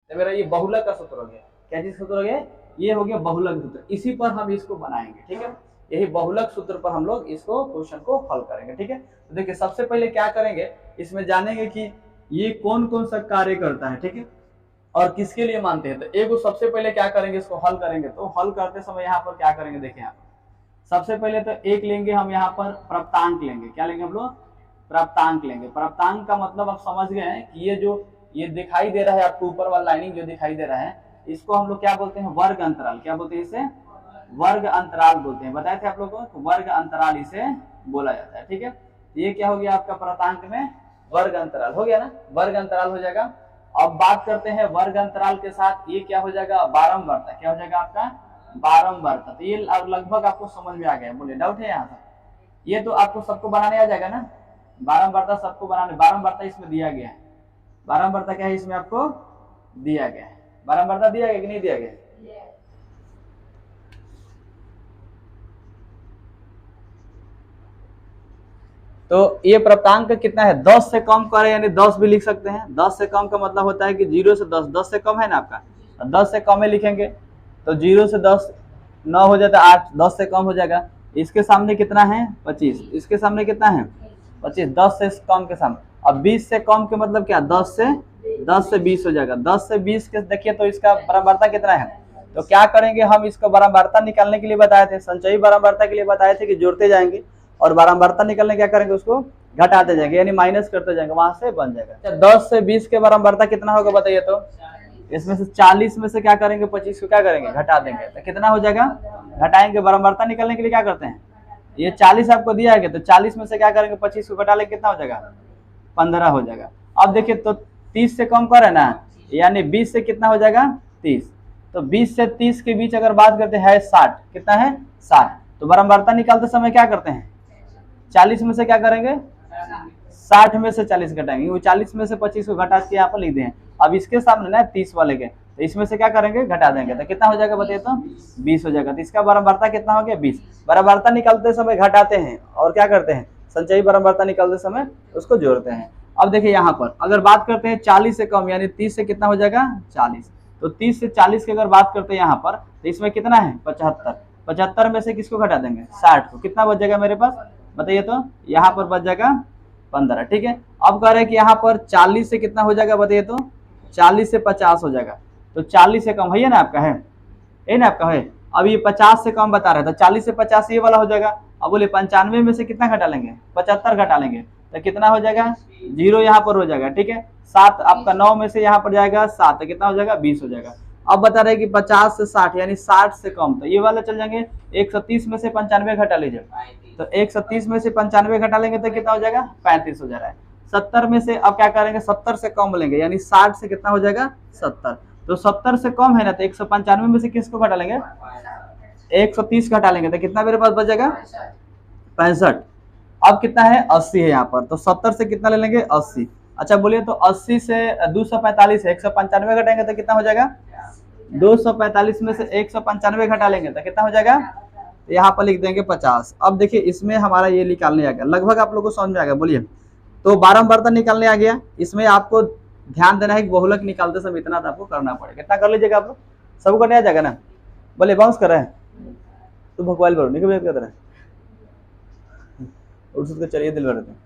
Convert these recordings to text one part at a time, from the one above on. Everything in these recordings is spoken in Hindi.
तो मेरा ये बहुलक का सूत्र हो गया। क्या चीज सूत्र हो गया? ये हो गया बहुलक सूत्र। इसी पर हम इसको बनाएंगे, ठीक है। यही बहुलक सूत्र पर हम लोग इसको क्वेश्चन को हल करेंगे, ठीक है। तो देखिए सबसे पहले क्या करेंगे, इसमें जानेंगे कि ये कौन कौन सा कार्य करता है, ठीक है, और किसके लिए मानते हैं। तो एक सबसे पहले क्या करेंगे, इसको हल करेंगे। तो हल करते समय यहाँ पर क्या करेंगे, देखिए यहाँ पर सबसे पहले तो एक लेंगे हम, यहाँ पर प्राप्तांक लेंगे। क्या लेंगे हम लोग? प्राप्तांक लेंगे। प्राप्तांक का मतलब आप समझ गए हैं कि ये जो ये दिखाई दे रहा है आपको, ऊपर वाला लाइनिंग जो दिखाई दे रहा है, इसको हम लोग क्या बोलते हैं? वर्ग अंतराल। क्या बोलते हैं इसे? वर्ग अंतराल बोलते हैं। बताए थे आप लोगों को, वर्ग अंतराल इसे बोला जाता है, ठीक है। ये क्या हो गया आपका प्राप्तांक में? वर्ग अंतराल हो गया ना, वर्ग अंतराल हो जाएगा। अब बात करते हैं वर्ग अंतराल के साथ ये क्या हो जाएगा? बारंबारता। क्या हो जाएगा आपका? बारंबारता। तो ये लगभग आपको समझ में आ गया। बोले डाउट है यहाँ पर? ये तो आपको सबको बनाने आ जाएगा ना, बारंबारता सबको बनाने। बारंबारता इसमें दिया गया है। बारंबारता क्या है इसमें आपको दिया गया है? बारंबारता दिया गया कि नहीं दिया गया? तो ये प्राप्तांक कितना है? 10 से कम करें यानी 10 भी लिख सकते हैं। 10 से कम का मतलब होता है कि 0 से 10, 10 से कम है ना आपका, 10 से कम है लिखेंगे। तो 0 से 10 9 हो जाता है 8, 10 से कम हो जाएगा। इसके सामने कितना है? 25। इसके सामने कितना है? 25। 10 से कम के सामने। अब 20 से कम के मतलब क्या? 10 से 20 हो जाएगा। 10 से 20 के देखिए तो इसका बारंबारता कितना है? तो क्या करेंगे हम, इसको बारंबारता निकालने के लिए बताए थे, संचयी बारंबारता के लिए बताए थे कि जोड़ते जाएंगे, और बारंबारता निकलने क्या करेंगे, उसको घटाते जाएंगे यानी माइनस करते जाएंगे, वहां से बन जाएगा। 10 से 20 के बारंबारता कितना होगा बताइए तो? इसमें से 40 में से क्या करेंगे? 25 को क्या करेंगे? घटा देंगे। तो कितना हो जाएगा? घटाएंगे। बारंबारता निकलने के लिए क्या करते हैं, ये 40 आपको दिया है, तो 40 में से क्या करेंगे? 25 को घटा लेंगे, कितना हो जाएगा? 15 हो जाएगा। अब देखिए तो 30 से कम कर है ना, यानी 20 से कितना हो जाएगा? 30। तो 20 से 30 के बीच अगर बात करते हैं 60, कितना है? 60। तो बारंबारता निकालते समय क्या करते हैं? 40 में से क्या करेंगे? 60 में से 40 घटाएंगे। वो 40 में से 25 को घटा के यहाँ पर लिख दें। अब इसके सामने ना 30 वाले के, तो इसमें से क्या करेंगे? घटा देंगे। तो कितना हो जाएगा बताइए तो? 20 हो जाएगा। तो इसका बारंबारता कितना हो गया? 20। बारंबारता निकालते समय घटाते हैं और क्या करते हैं? संचयी बारंबारता निकालते समय उसको जोड़ते हैं। अब देखिए यहाँ पर अगर बात करते हैं 40 से कम, यानी 30 से कितना हो जाएगा? 40। तो 30 से 40 की अगर बात करते हैं यहाँ पर, तो इसमें कितना है? 75। 75 में से किसको घटा देंगे? 60 को। कितना बच जाएगा मेरे पास बताइए तो? यहाँ पर बच जाएगा 15, ठीक है। अब कह रहे हैं कि यहाँ पर 40 से कितना हो जाएगा बताइए तो? 40 से 50 हो जाएगा। तो 40 से कम है ना आपका, है ना आपका है। अब ये 50 से कम बता रहे हैं, तो 40 से 50 ये वाला हो जाएगा। अब बोले 95 में से कितना घटा लेंगे? 75 घटा लेंगे। तो कितना हो जाएगा? 0 यहाँ पर हो जाएगा, ठीक है। 7 आपका 9 में से यहाँ पर जाएगा 7, तो कितना हो जाएगा? 20 हो जाएगा। अब बता रहे कि 50 से 60 यानी 60 से कम, तो ये वाला चल जाएंगे। 130 में से 95 घटा लीजिए, तो 130 में से 95 घटा लेंगे तो कितना हो जाएगा? 35 हो जा रहा है। 70 में से अब क्या करेंगे? 70 से कम लेंगे, यानी 60 से कितना हो जाएगा? 70। तो 70 से कम है ना, तो 195 में से किसको घटा लेंगे? 130 घटा लेंगे, तो कितना मेरे पास बच जाएगा? 65। अब कितना है? 80 है यहाँ पर, तो 70 से कितना ले लेंगे? 80। अच्छा बोलिए तो 80 से 245 है, 195 घटाएंगे तो कितना हो जाएगा? 245 में से 195 घटा लेंगे तो कितना हो जाएगा? तो यहाँ पर लिख देंगे 50। अब देखिए इसमें हमारा ये निकालने आ गया, लगभग आप लोगों को समझ में आ गया। बोलिए तो बारंबारता निकालने आ गया। इसमें आपको ध्यान देना है कि बहुलक निकालते समय इतना तो आपको करना पड़ेगा। कितना कर लीजिएगा आप लोग? सबको करने आ जाएगा ना? बोले बाउंस कर रहे हैं तो भगवान भरो नहीं कर रहे हैं, चलिए दिल भरते हैं।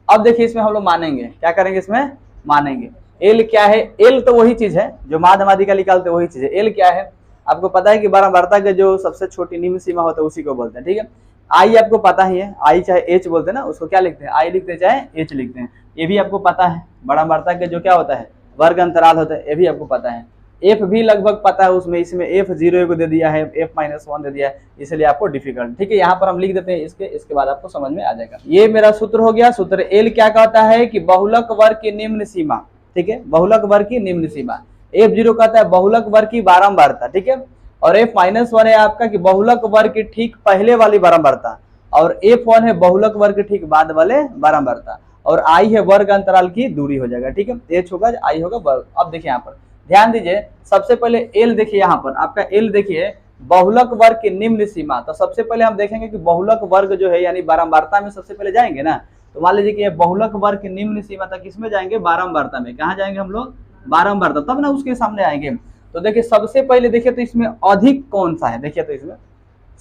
अब देखिए इसमें हम लोग मानेंगे, क्या करेंगे इसमें? मानेंगे। एल क्या है? एल तो वही चीज है जो माध्यमादि का निकालते वही चीज है। एल क्या है आपको पता है कि बारंबारता का जो सबसे छोटी निम्न सीमा होता है उसी को बोलते हैं, ठीक है। आई आपको पता ही है, आई चाहे एच बोलते हैं ना, उसको क्या लिखते हैं? आई लिखते हैं चाहे एच लिखते हैं। ये भी आपको पता है बारंबारता का जो क्या होता है? वर्ग अंतराल होता है, ये भी आपको पता है। एफ भी लगभग पता है उसमें, इसमें एफ 0 को दे दिया है, एफ -1 दे दिया है, इसलिए आपको डिफिकल्ट, ठीक है। यहाँ पर हम लिख देते हैं इसके बाद आपको समझ में आ जाएगा। ये मेरा सूत्र हो गया। सूत्र एल क्या कहता है कि बहुलक वर्ग की निम्न सीमा, ठीक है, बहुलक वर्ग की निम्न सीमा। F0 कहता है बहुलक वर्ग की बारंबारता, ठीक है। और F-1 है आपका कि बहुलक वर्ग की ठीक पहले वाली बारंबारता, और F1 है बहुलक वर्ग के ठीक बाद वाले बारंबारता, और I है वर्ग अंतराल की दूरी हो जाएगा, ठीक है। H होगा, I होगा वर्ग। अब देखिए यहाँ पर ध्यान दीजिए, सबसे पहले L देखिए, यहाँ पर आपका L देखिए बहुलक वर्ग की निम्न सीमा। तो सबसे पहले हम देखेंगे कि बहुलक वर्ग जो है यानी बारंबारता में सबसे पहले जाएंगे ना, तो मान लीजिए कि ये बहुलक वर्ग की निम्न सीमा तक किसमें जाएंगे? बारंबारता में। कहाँ जाएंगे हम लोग? बारंबारता, तब ना उसके सामने आएंगे। तो देखिए सबसे पहले देखिए तो इसमें अधिक कौन सा है, देखिए तो इसमें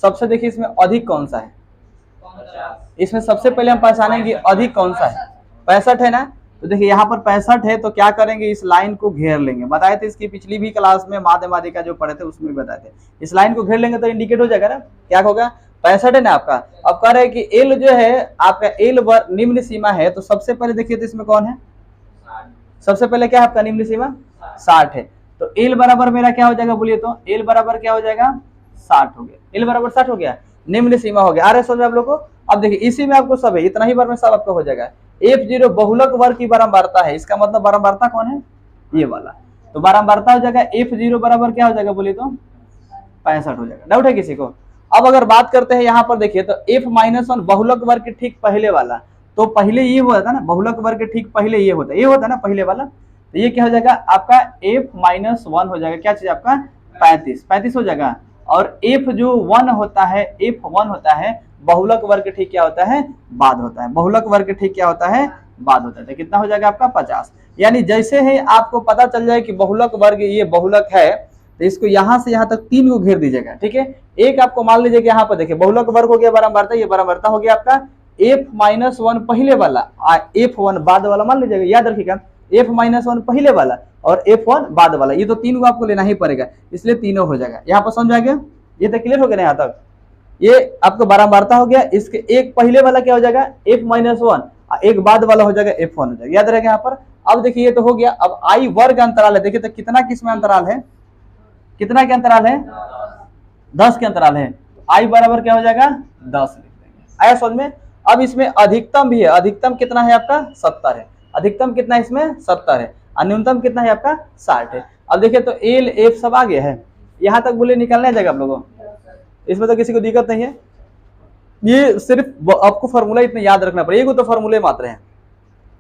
सबसे देखिए इसमें अधिक कौन सा है, इसमें सबसे पहले हम पहचानेंगे अधिक कौन सा है, 65 है ना। तो देखिए यहाँ पर 65 है, तो क्या करेंगे, इस लाइन को घेर लेंगे। बताए थे इसकी पिछली भी क्लास में माध्यमाधिका जो पढ़े थे उसमें भी बताए थे। इस लाइन को घेर लेंगे तो इंडिकेट हो जाएगा ना, क्या होगा, 65 है ना आपका। अब कह रहे हैं कि एल जो है आपका एल वर्ग निम्न सीमा है, तो सबसे पहले देखिए तो इसमें कौन है, सबसे पहले क्या है आपका निम्न सीमा 60 है। तो एल बराबर मेरा क्या हो जाएगा, बोलिए तो एल बराबर क्या हो जाएगा 60 हो गया, एल बराबर 60 हो गया, निम्न सीमा हो गया। आ रहे समझ आप लोग को। अब देखिए इसी में आपको सब है, इतना ही बार में सब आपका हो जाएगा। F0 बहुलक वर्ग की बारंबारता है, इसका मतलब बारंबारता कौन है, ये वाला। तो बारंबारता हो जाएगा F0 बराबर क्या हो जाएगा, बोलिए तो 65 हो जाएगा। डाउट है किसी को। अब अगर बात करते हैं यहाँ पर देखिए तो F-1 बहुलक वर्ग के ठीक पहले वाला, तो पहले ये हुआ था ना, बहुलक वर्ग के ठीक पहले ये होता है, ये होता है ना पहले वाला। तो ये क्या हो जाएगा आपका F-1 हो जाएगा, क्या चीज आपका 35 हो जाएगा। और F जो 1 होता है, F1 होता है बहुलक वर्ग के ठीक क्या होता है, बाद होता है, बहुलक वर्ग के ठीक क्या होता है, बाद होता है। तो कितना हो जाएगा आपका 50। यानी जैसे ही आपको पता चल जाए कि बहुलक वर्ग ये बहुलक है, तो इसको यहाँ से यहाँ तक 3 को घेर दीजिएगा, ठीक है। एक आपको मान लीजिए कि यहाँ पर देखिए बहुलक वर्ग हो गया बारंबारता, ये बारंबारता हो गया आपका F-1 पहले वाला, F1 बाद वाला मान लीजिएगा, याद रखिएगा F-1 पहले वाला और F1 बाद वाला, ये तो 3 को आपको लेना ही पड़ेगा, इसलिए तीनों हो जाएगा। यहाँ पर समझ आ गया, ये तो क्लियर हो गया ना यहाँ तक। ये आपको बारंबारता हो गया, इसके एक पहले वाला क्या हो जाएगा F-1, एक बाद वाला हो जाएगा F1 हो जाएगा, याद रहेगा यहाँ पर। अब देखिए ये तो हो गया। अब I वर्ग अंतराल है, देखिए तो कितना किसमें अंतराल है, कितना के अंतराल है, 10 के अंतराल है। I बराबर क्या हो जाएगा 10 लिख देंगे, आया समझ में। अब इसमें अधिकतम भी है, अधिकतम कितना है आपका 70 है, अधिकतम कितना है इसमें 70 है, और न्यूनतम कितना है आपका 60 है। अब देखिए तो एल एफ सब आ गया है, यहाँ तक बोले निकलने जाएगा आप लोगों, इसमें तो किसी को दिक्कत नहीं है। ये सिर्फ आपको फॉर्मूला इतना याद रखना पड़ेगा, एगो तो फॉर्मूले मात्र है,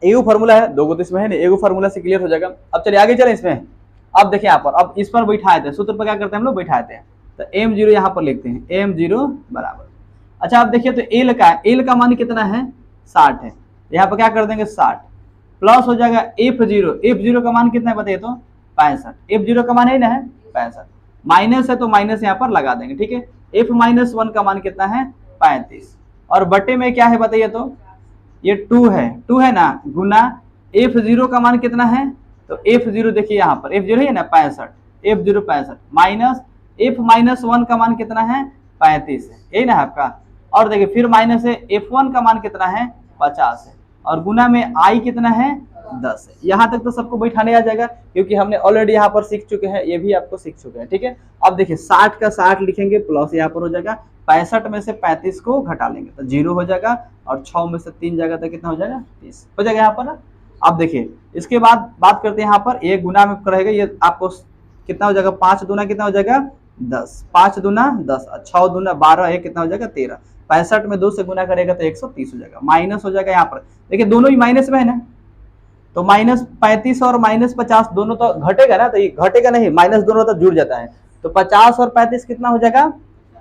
एगो फॉर्मूला है, दो तो इसमें है नहीं, एगो फॉर्मूला से क्लियर हो जाएगा। अब चलिए आगे चले इसमें। अब देखिए यहाँ पर, अब इस पर बैठाए थे सूत्र पर, क्या करते हैं हम लोग बैठाते हैं, तो m0 यहाँ पर लिखते हैं, m0 बराबर। अच्छा अब देखिए तो एल का मान कितना है 60 है, यहाँ पर क्या कर देंगे 60 प्लस हो जाएगा F0 का मान कितना है बताइए तो 65, F0 का मान है ना है 65, माइनस है तो माइनस यहाँ पर लगा देंगे, ठीक है। F-1 का मान कितना है 35, और बटे में क्या है बताइए तो ये 2 है ना, गुना F0 का मान कितना है, तो F0 देखिए यहाँ पर F0 है ना 65, F0 65 माइनस F-1 का मान कितना है 35 है, यही ना आपका। और देखिए फिर माइनस है F1 का मान कितना है 50 है, और गुना में I कितना है 10 है। यहाँ तक तो सबको बैठाने आ जाएगा, क्योंकि हमने ऑलरेडी यहाँ पर सीख चुके हैं, ये भी आपको सीख चुके हैं, ठीक है। अब देखिए 60 का 60 लिखेंगे, प्लस यहाँ पर हो जाएगा 65 में से 35 को घटा लेंगे तो 0 हो जाएगा, और 6 में से 3 जाएगा तो कितना हो जाएगा 30 हो जाएगा यहाँ पर ना। अब देखिए इसके बाद बात करते हैं यहाँ पर, ये गुना में रहेगा, ये आपको कितना हो जाएगा 5 दूना कितना हो जाएगा 10, 5 दूना 10, 6 दूना 12, ये कितना हो जाएगा 13, 65 में 2 से गुना करेगा तो 130 हो जाएगा, माइनस हो जाएगा यहाँ पर। देखिए दोनों ही माइनस में है ना, तो -35 और -50 दोनों तो घटेगा ना, तो ये घटेगा नहीं, माइनस दोनों तो जुड़ जाता है, तो 50 और 35 कितना हो जाएगा,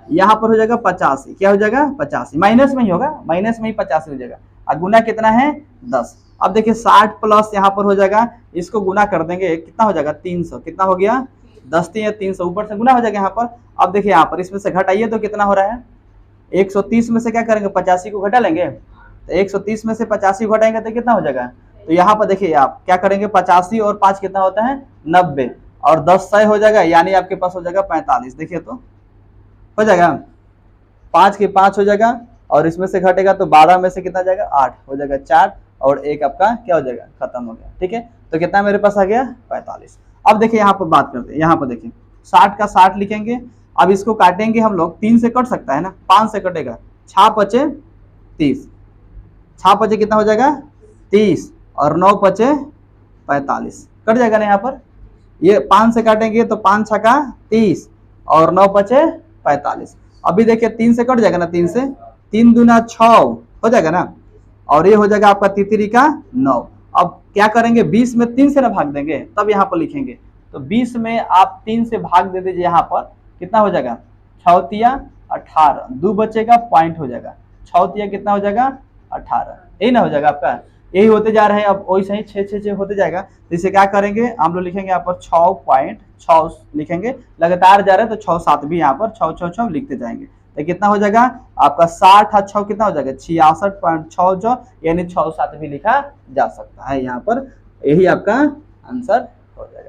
यहाँ पर हो जाएगा 85, क्या हो जाएगा 85, माइनस में ही होगा, माइनस में ही 85 हो जाएगा, और गुना कितना है 10। अब देखिए 60 प्लस यहाँ पर हो जाएगा, इसको गुना कर देंगे कितना हो जाएगा 300, कितना हो गया 10 3 300, ऊपर से गुना हो जाएगा यहाँ पर। अब देखिए यहाँ पर इसमें से घटाइए तो कितना हो रहा है, 130 में से क्या करेंगे 85 को घटा लेंगे, तो 130 में से 85 घटाएंगे तो कितना हो जाएगा, तो यहाँ पर देखिए आप क्या करेंगे 85 और 5 कितना होता है 90, और 10 100 हो जाएगा, यानी आपके पास हो जाएगा 45। देखिए तो हो जाएगा 5 के 5 हो जाएगा, और इसमें से घटेगा तो 12 में से कितना जाएगा 8 हो जाएगा 4, और एक आपका क्या हो जाएगा खत्म हो गया, ठीक है। तो कितना मेरे पास आ गया 45। अब देखिए यहाँ पर बात करते हैं, यहाँ पर देखिए 60 का 60 लिखेंगे, अब इसको काटेंगे हम लोग, 3 से कट सकता है ना, 5 से कटेगा, 6 पचे 30, 6 पचे कितना हो जाएगा 30, और 9 पचे 45, कट जाएगा ना यहाँ पर। ये 5 से काटेंगे तो 5 छका 30, और 9 पचे 45। अभी देखिए 3 से कट जाएगा ना, 3 से 3 दूना 6 हो जाएगा ना, और ये हो जाएगा आपका तितरी का 9। अब क्या करेंगे 20 में 3 से ना भाग देंगे, तब यहाँ पर लिखेंगे, तो 20 में आप 3 से भाग दे दीजिए, यहाँ पर कितना हो जाएगा 6 तिया 18, 2 बचेगा पॉइंट हो जाएगा, 6 तिया कितना हो जाएगा 18, यही ना हो जाएगा आपका। यही होते जा रहे हैं, अब वही सही 6 होते जाएगा। तो इसे क्या करेंगे, हम लोग लिखेंगे यहाँ पर 6.6 लिखेंगे, लगातार जा रहे हैं तो 6 7 भी यहाँ पर 6 लिखते जाएंगे। तो कितना हो जाएगा आपका 60 कितना हो जाएगा 66.6, यानी 6 7 भी लिखा जा सकता है यहाँ पर, यही आपका आंसर हो जाएगा।